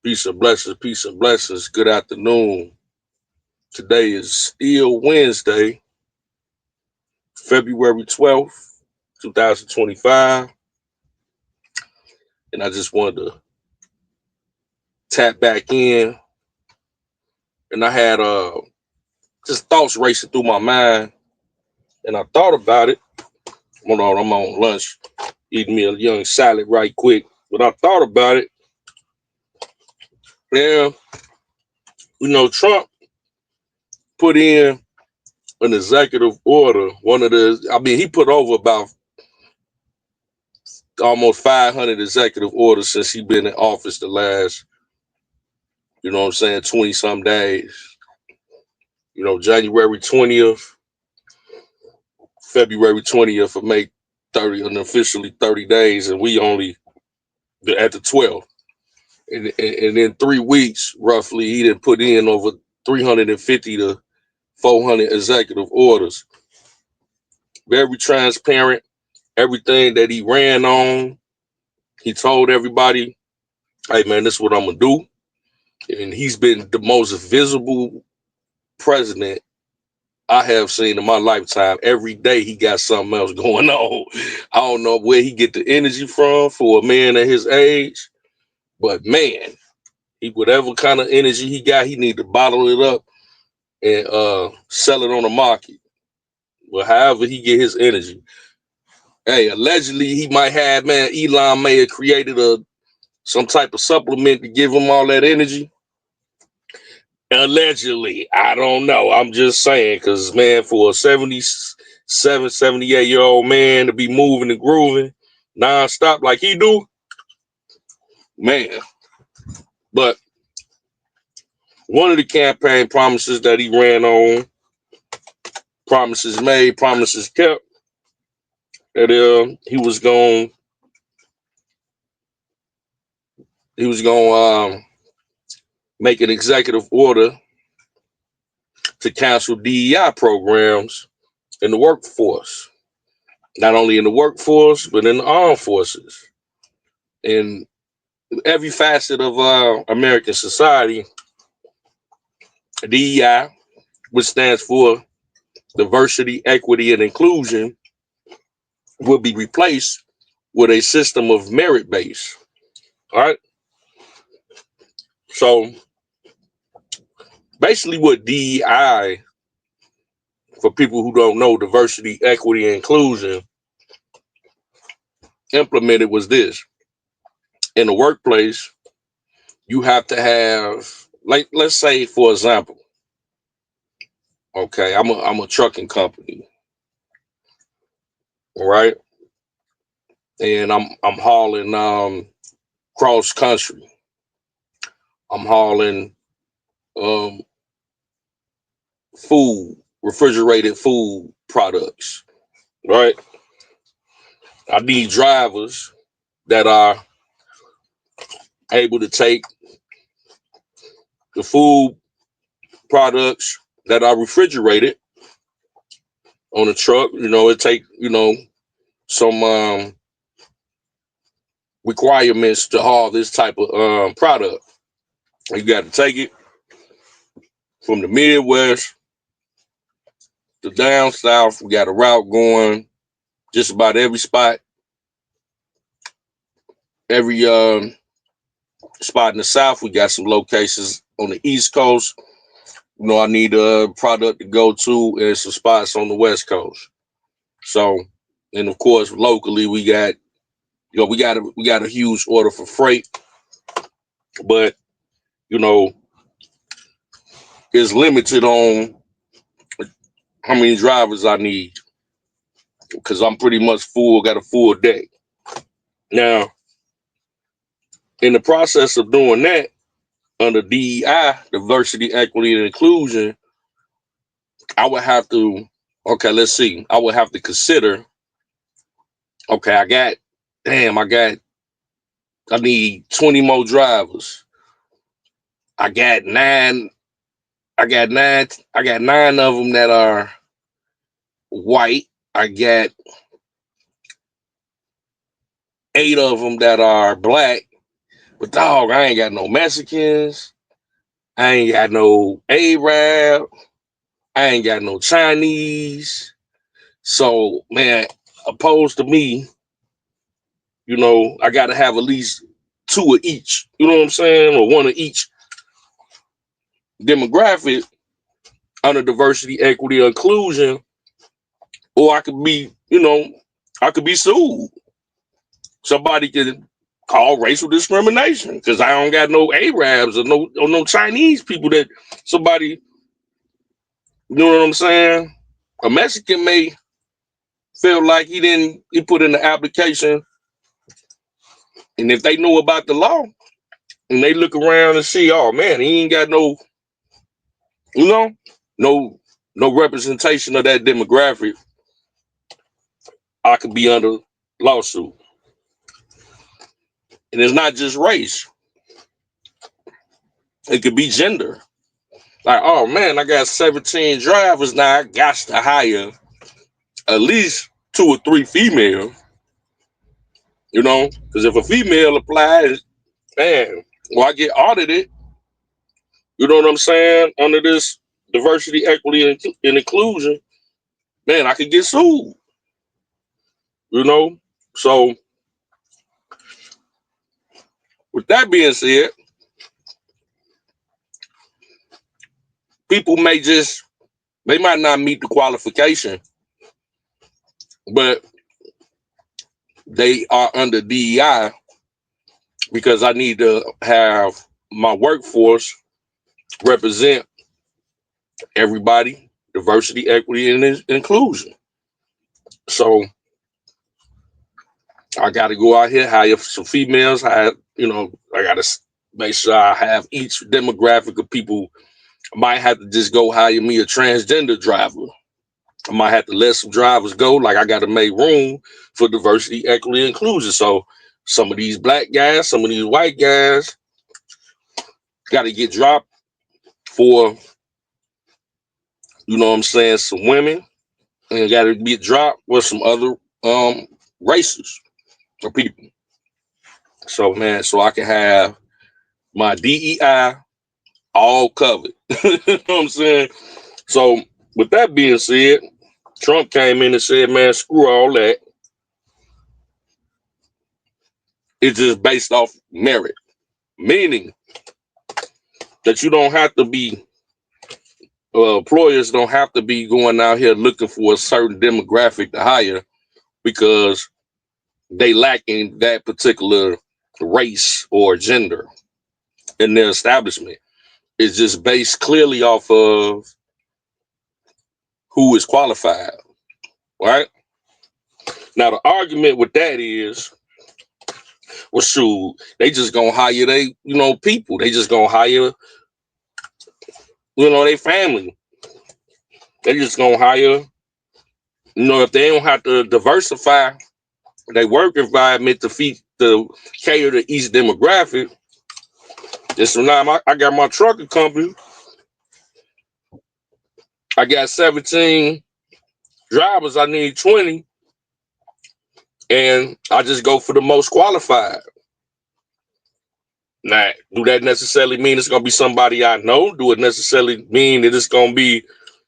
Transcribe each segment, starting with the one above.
Peace and blessings, peace and blessings. Good afternoon. Today is still Wednesday, February 12th, 2025. And I just wanted to tap back in. And I had just thoughts racing through my mind. And I thought about it. Hold on, I'm on lunch, eating me a young salad right quick. But I thought about it. Yeah, Trump put in an executive order. He put over about almost 500 executive orders since he been in office the last, 20 some days. January 20th, February 20th for make 30 unofficially 30 days, and we only at the 12th. And in 3 weeks, roughly, he didn't put in over 350 to 400 executive orders. Very transparent. Everything that he ran on, he told everybody, hey man, this is what I'm gonna do. And he's been the most visible president I have seen in my lifetime. Every day he got something else going on. I don't know where he get the energy from for a man at his age, but man, whatever kind of energy he got, he need to bottle it up and sell it on the market. Well, however he get his energy. Hey, allegedly he might have, man, Elon may have created some type of supplement to give him all that energy. Allegedly, I don't know. I'm just saying, because, man, for a 77, 78-year-old man to be moving and grooving nonstop like he do, man. But one of the campaign promises that he ran on, promises made, promises kept, that he was going to make an executive order to cancel DEI programs in the workforce. Not only in the workforce, but in the armed forces. In every facet of American society, DEI, which stands for diversity, equity, and inclusion, will be replaced with a system of merit base. All right. So basically, what DEI, for people who don't know, diversity, equity, and inclusion, implemented was this: in the workplace, you have to have, like, let's say, for example, okay, I'm a trucking company, all right, and I'm hauling cross country. I'm hauling um food, refrigerated food products, right? I need drivers that are able to take the food products that are refrigerated on the truck. It take, some requirements to haul this type of product. You got to take it from the Midwest to down south. We got a route going just about every spot, every spot in the south. We got some locations on the East Coast. I need a product to go to, and some spots on the West Coast. So, and of course, locally we got, we got a huge order for freight, but you know, it's limited on how many drivers I need because I'm pretty much full, got a full day. Now, in the process of doing that, under DEI, diversity, equity, and inclusion, I would have to, okay, let's see, I would have to consider, okay, I need 20 more drivers. I got nine, I got nine of them that are white. I got eight of them that are black. But dog, I ain't got no Mexicans. I ain't got no Arab. I ain't got no Chinese. So, man, opposed to me, I got to have at least two of each. You know what I'm saying? Or one of each demographic under diversity, equity, or inclusion. Or I could be sued. Somebody could call racial discrimination because I don't got no Arabs or no Chinese people that somebody, you know what I'm saying? A Mexican may feel like he put in the application, and if they know about the law and they look around and see, oh man, he ain't got you know, no no representation of that demographic, I could be under lawsuit. And it's not just race; it could be gender. Like, oh man, I got 17 drivers now. I got to hire at least two or three female. Because if a female applies, man, I get audited. You know what I'm saying? Under this diversity, equity, and inclusion, man, I could get sued. You know. So with that being said, people they might not meet the qualification, but they are under DEI because I need to have my workforce represent everybody, diversity, equity, and inclusion. So I got to go out here, hire some females. I got to make sure I have each demographic of people. I might have to just go hire me a transgender driver. I might have to let some drivers go. Like I got to make room for diversity, equity, and inclusion. So some of these black guys, some of these white guys got to get dropped for, you know what I'm saying, some women, and got to get dropped with some other races or people. So man, so I can have my DEI all covered. You know what I'm saying? So with that being said, Trump came in and said, man, screw all that. It's just based off merit, meaning that you don't have to be, employers don't have to be going out here looking for a certain demographic to hire because they lack in that particular race or gender in their establishment. It's just based clearly off of who is qualified, right? Now the argument with that is, well, shoot, they just gonna hire people. They just gonna hire, their family. They just gonna hire, if they don't have to diversify their work environment to cater to each demographic. Just so now I got my trucking company. I got 17 drivers. I need 20, and I just go for the most qualified. Now, do that necessarily mean it's gonna be somebody I know? Do it necessarily mean that it's gonna be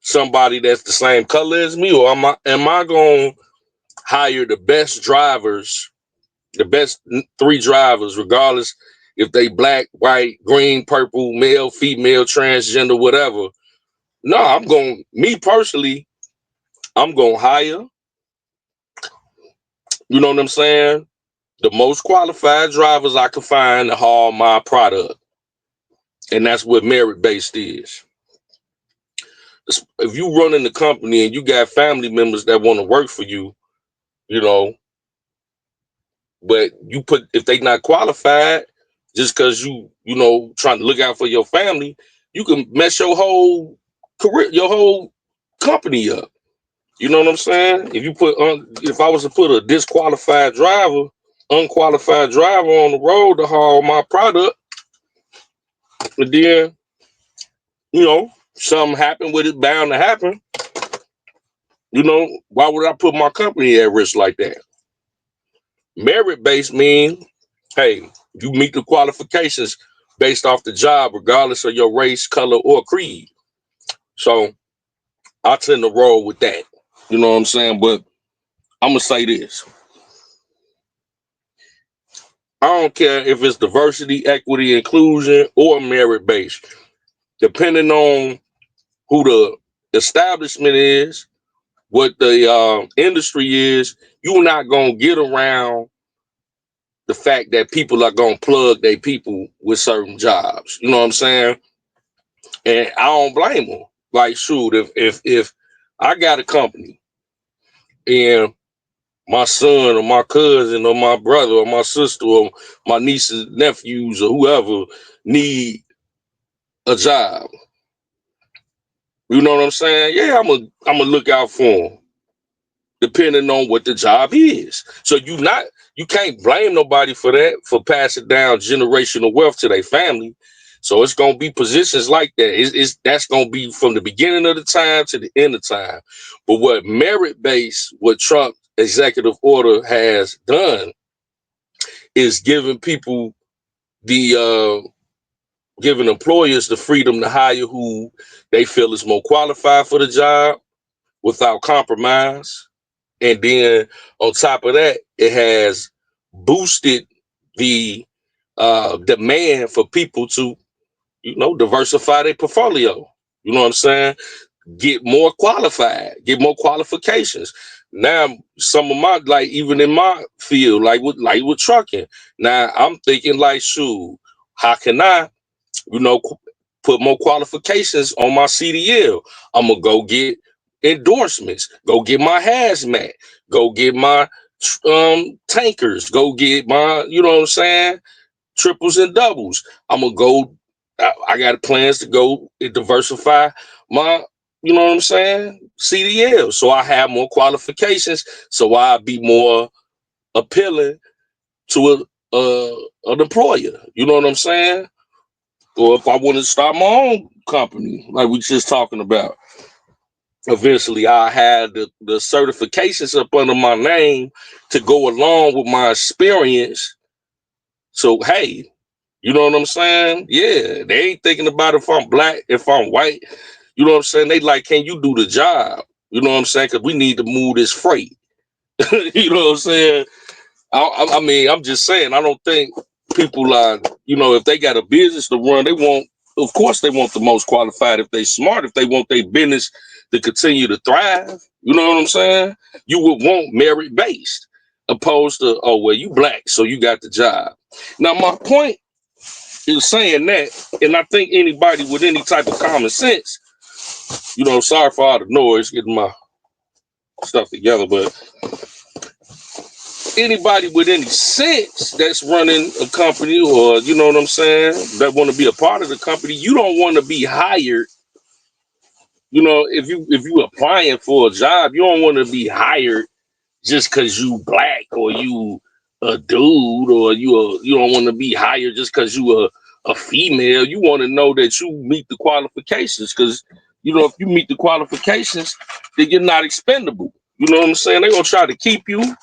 somebody that's the same color as me, or am I gonna hire the best drivers, the best three drivers, regardless if they black, white, green, purple, male, female, transgender, whatever? No, me personally, I'm gonna hire, you know what I'm saying, the most qualified drivers I can find to haul my product. And that's what merit based is. If you run in the company and you got family members that want to work for you, you know, but if they not qualified, just because trying to look out for your family, you can mess your whole career, your whole company up. You know what I'm saying? If I was to put a unqualified driver on the road to haul my product, and then something happened with it, bound to happen. Why would I put my company at risk like that? Merit based mean, hey, You meet the qualifications based off the job, regardless of your race, color, or creed. So I tend to roll with that. You know what I'm saying? But I'm gonna say this: I don't care if it's diversity, equity, inclusion, or merit based. Depending on who the establishment is, what the industry is, you're not gonna get around the fact that people are gonna plug their people with certain jobs. You know what I'm saying? And I don't blame them. Like, shoot, if I got a company and my son or my cousin or my brother or my sister or my nieces, nephews or whoever need a job, you know what I'm saying? Yeah, I'm a look out for them, depending on what the job is. So you can't blame nobody for that, for passing down generational wealth to their family. So it's gonna be positions like that. That's gonna be from the beginning of the time to the end of time. But what merit based, what Trump executive order has done is giving people the giving employers the freedom to hire who they feel is more qualified for the job without compromise. And then on top of that, it has boosted the demand for people to, diversify their portfolio. You know what I'm saying? Get more qualified, get more qualifications. Now, some of my, like, even in my field, like with trucking. Now I'm thinking like, shoot, how can I, you know, put more qualifications on my CDL? I'm gonna go get endorsements, go get my hazmat, go get my tankers, go get my, you know what I'm saying, triples and doubles. I'm gonna go. I got plans to go and diversify my, you know what I'm saying, CDL, so I have more qualifications, so I be more appealing to an employer. You know what I'm saying? Or if I want to start my own company, like we just talking about, eventually I had the certifications up under my name to go along with my experience. So hey, you know what I'm saying? Yeah, they ain't thinking about if I'm black, if I'm white. You know what I'm saying? They like, can you do the job? You know what I'm saying? Because we need to move this freight. You know what I'm saying? I mean, I'm just saying, I don't think people are, if they got a business to run, of course, they want the most qualified. If they smart, if they want their business to continue to thrive, you know what I'm saying? You would want merit based, opposed to, oh, well, you black, so you got the job. Now, my point is saying that, and I think anybody with any type of common sense, sorry for all the noise, getting my stuff together, but anybody with any sense that's running a company, or you know what I'm saying, that want to be a part of the company, you don't want to be hired. If you applying for a job, you don't want to be hired just because you black, or you a dude, or you don't want to be hired just because you a female. You want to know that you meet the qualifications, because if you meet the qualifications, then you're not expendable. You know what I'm saying? They're gonna try to keep you.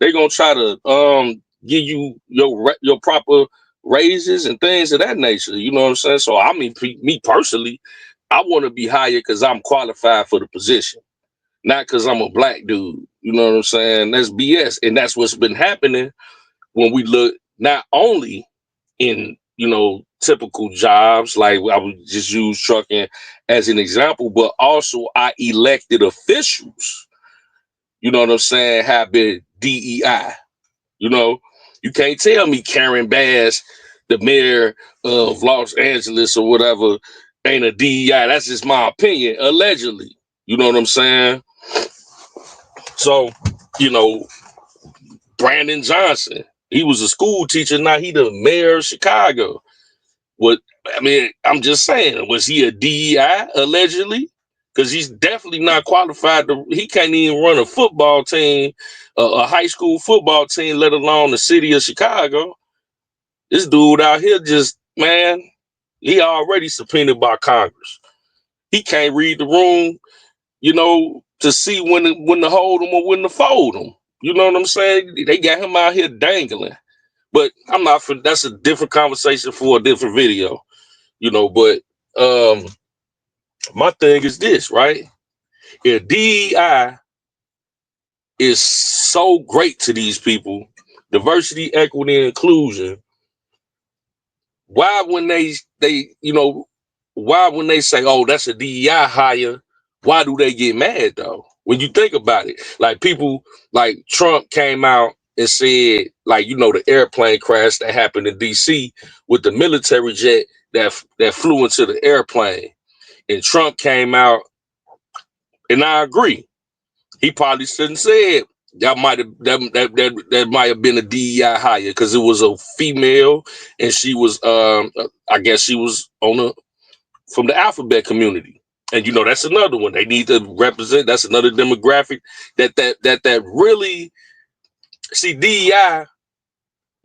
They're gonna try to give you your proper raises and things of that nature. You know what I'm saying? So I mean, me personally, I want to be hired because I'm qualified for the position, not because I'm a black dude. You know what I'm saying? That's BS. And that's what's been happening when we look not only in, typical jobs, like I would just use trucking as an example, but also our elected officials, you know what I'm saying, have been DEI. You know, you can't tell me Karen Bass, the mayor of Los Angeles or whatever, ain't a DEI. That's just my opinion, allegedly. You know what I'm saying? So, you know, Brandon Johnson, he was a school teacher. Now he the mayor of Chicago. What I mean, I'm just saying, was he a DEI allegedly? Because he's definitely not qualified to. He can't even run a football team, a high school football team, let alone the city of Chicago. This dude out here just, man, he already subpoenaed by Congress. He can't read the room, to see when to hold him or when to fold him. You know what I'm saying? They got him out here dangling. But I'm not for that's a different conversation for a different video, but um my thing is this, right? If DEI is so great to these people, diversity, equity, and inclusion, why when why when they say, oh, that's a DEI hire, why do they get mad though? When you think about it, like people like Trump came out and said, like, the airplane crash that happened in DC with the military jet that flew into the airplane. And Trump came out, and I agree. He probably shouldn't say it. That might have been a DEI hire because it was a female, and she was I guess she was from the alphabet community. And that's another one they need to represent. That's another demographic that really, see, DEI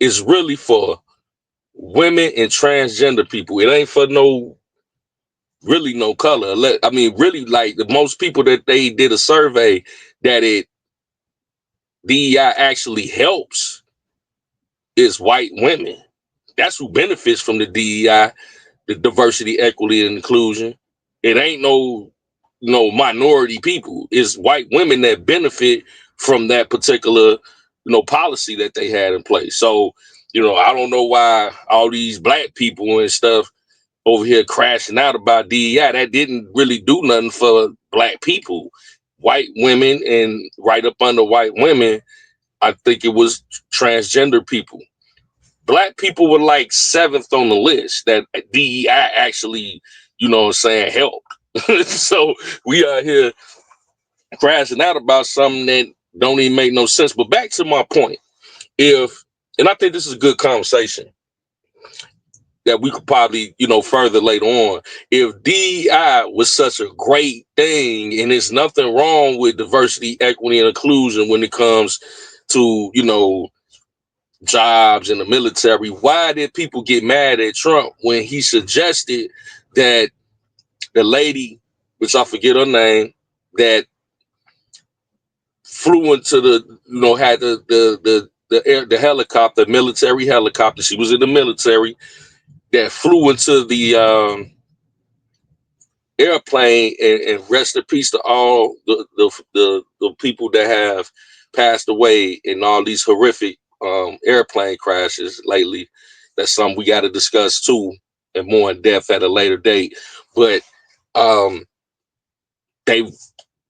is really for women and transgender people. It ain't for no color. I mean, really, like the most people that they did a survey that DEI actually helps is white women. That's who benefits from the DEI, the diversity, equity, and inclusion. It ain't no minority people. It's white women that benefit from that particular policy that they had in place. So I don't know why all these black people and stuff over here crashing out about DEI. That didn't really do nothing for black people. White women, and right up under white women, I think it was transgender people. Black people were like seventh on the list that DEI actually, what I'm saying, helped. So we are here crashing out about something that don't even make no sense. But back to my point, and I think this is a good conversation that we could probably, further later on. If DEI was such a great thing, and there's nothing wrong with diversity, equity, and inclusion when it comes to, jobs in the military, why did people get mad at Trump when he suggested that the lady, which I forget her name, that flew into had the helicopter, military helicopter, she was in the military, that flew into the airplane, and rest in peace to all the people that have passed away in all these horrific airplane crashes lately. That's something we got to discuss too, and more in depth at a later date. But um, they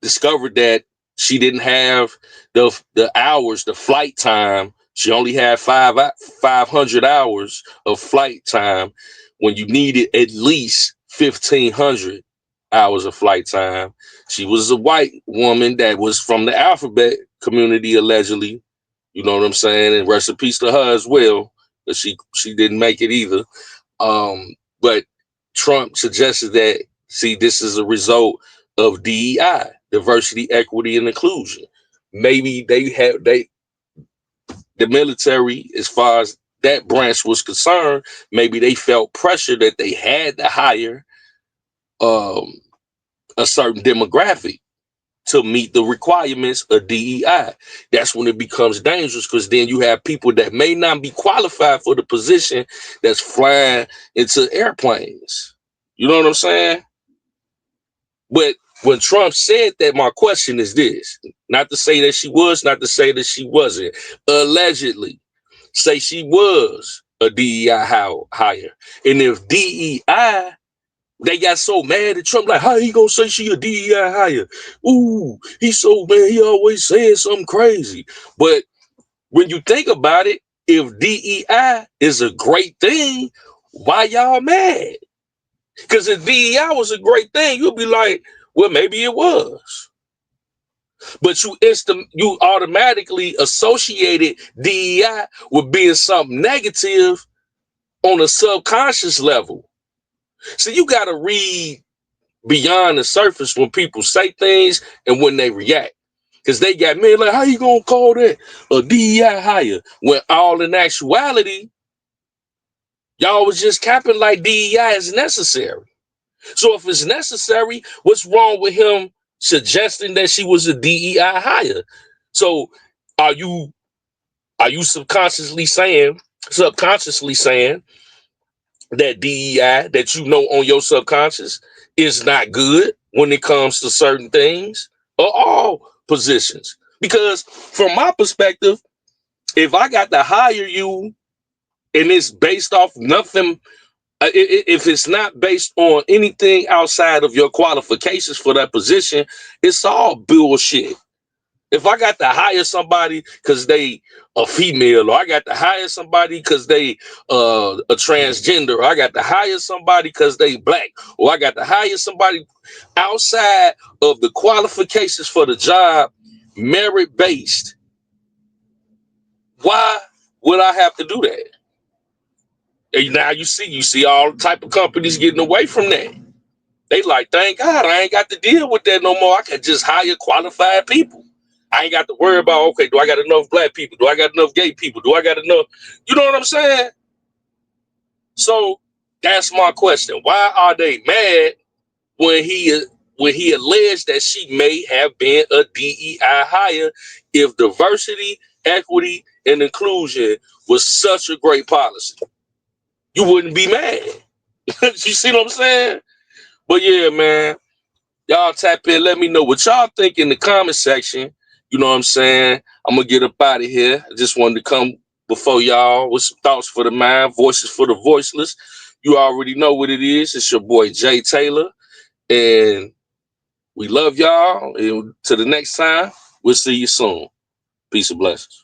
discovered that she didn't have the hours, the flight time. She only had 500 hours of flight time when you needed at least 1,500 hours of flight time. She was a white woman that was from the alphabet community, allegedly. You know what I'm saying? And rest in peace to her as well, because she didn't make it either. But Trump suggested that, see, this is a result of DEI, diversity, equity, and inclusion. Maybe the military, as far as that branch was concerned, maybe they felt pressure that they had to hire um, a certain demographic to meet the requirements of DEI. That's when it becomes dangerous, because then you have people that may not be qualified for the position that's flying into airplanes. You know what I'm saying? But when Trump said that, my question is this: not to say that she was, not to say that she wasn't. Allegedly, say she was a DEI hire. And if DEI, they got so mad at Trump, like, how he gonna say she a DEI hire? Ooh, he's so mad, he always saying something crazy. But when you think about it, if DEI is a great thing, why y'all mad? Because if DEI was a great thing, you'll be like, well, maybe it was. But you automatically associated DEI with being something negative on a subconscious level. So you got to read beyond the surface when people say things and when they react. Because they got me like, how you going to call that a DEI hire? When all in actuality, y'all was just capping like DEI is necessary. So if it's necessary, what's wrong with him suggesting that she was a DEI hire? So are you subconsciously saying subconsciously saying that DEI that you know on your subconscious is not good when it comes to certain things or all positions. Because from my perspective, if I got to hire you and it's based off nothing, if it's not based on anything outside of your qualifications for that position, it's all bullshit. If I got to hire somebody because they a female, or I got to hire somebody because they a transgender, or I got to hire somebody because they black, or I got to hire somebody outside of the qualifications for the job, merit based, why would I have to do that? And now you see all type of companies getting away from that. They like, thank God I ain't got to deal with that no more. I can just hire qualified people. I ain't got to worry about, okay, do I got enough black people? Do I got enough gay people? Do I got enough? You know what I'm saying? So that's my question. Why are they mad when he alleged that she may have been a DEI hire if diversity, equity, and inclusion was such a great policy? You wouldn't be mad. You see what I'm saying? But yeah, man. Y'all tap in, let me know what y'all think in the comment section. You know what I'm saying? I'm gonna get up out of here. I just wanted to come before y'all with some thoughts for the mind, voices for the voiceless. You already know what it is. It's your boy Jay Taylor, and we love y'all. And till the next time, we'll see you soon. Peace and blessings.